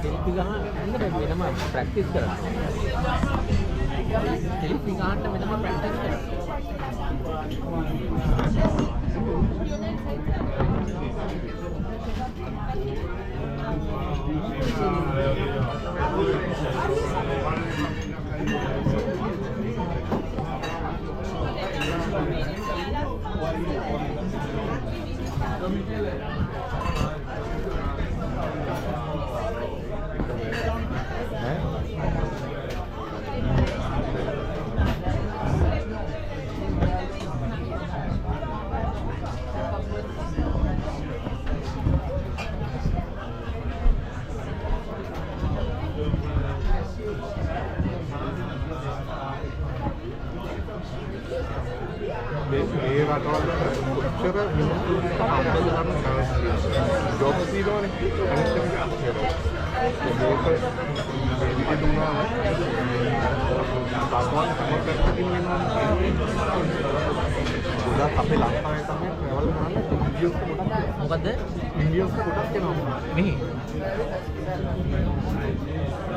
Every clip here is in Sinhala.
සෙල්ෆි ගන්න වෙනම ප්‍රැක්ටිස් කරනවා. සෙල්ෆි ගන්න වෙනම ප්‍රැක්ටිස් කරනවා. මේ රටවල කොච්චර මිනිස්සු සම්බන්ධ කරන ජොබ් සීරෝනේ අනිත් එක අක්ෂරෝ ඒක මේ විදිහට උනා බාග්වන් සමකරකින් වෙනවා උදා අපේ ලංකාවේ තමයි ට්‍රැවල් කරන්නේ ඉන්දියාස් කොටක් මොකද ඉන්දියාස් කොටක් එනවා මෙහි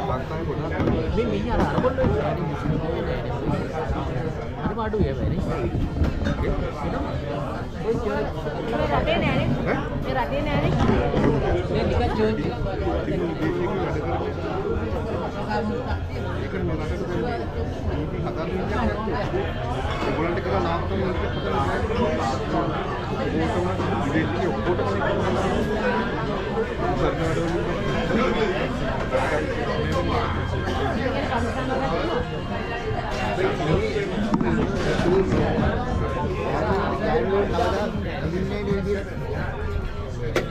ලංකාවේ කොටක් මේ මෙහි අරගොල්ලෝ ඉන්නේ අර පාඩු ඒ වෙන්නේ මේ රටේ නෑනේ. මේ රටේ නෑනේ. මේ නිකන් ජොයින් ඒක නෝ රටේ ඒගොල්ලන්ට කරලා ලාභ තමයි විදේශී ඔක්කොටම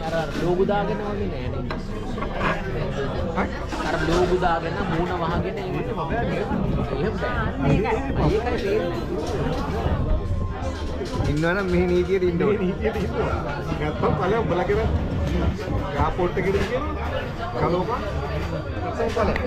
අර ලෝගු දාගෙන වගේ නෑනේ. අර ලෝගු දාගෙන මූණ වහගෙන ඒකට එහෙම බෑ. ඒකයි තේරෙන්නේ. ඉන්නවනම් මෙහි නීතියට ඉන්න ඕනේ. නීතියට ඉන්න ඕනේ. නැත්තම් ඵලයක් ඔබලා කියලා ගාපෝට් එකේ කියන කලෝපා නැත්තම් ඵලයක්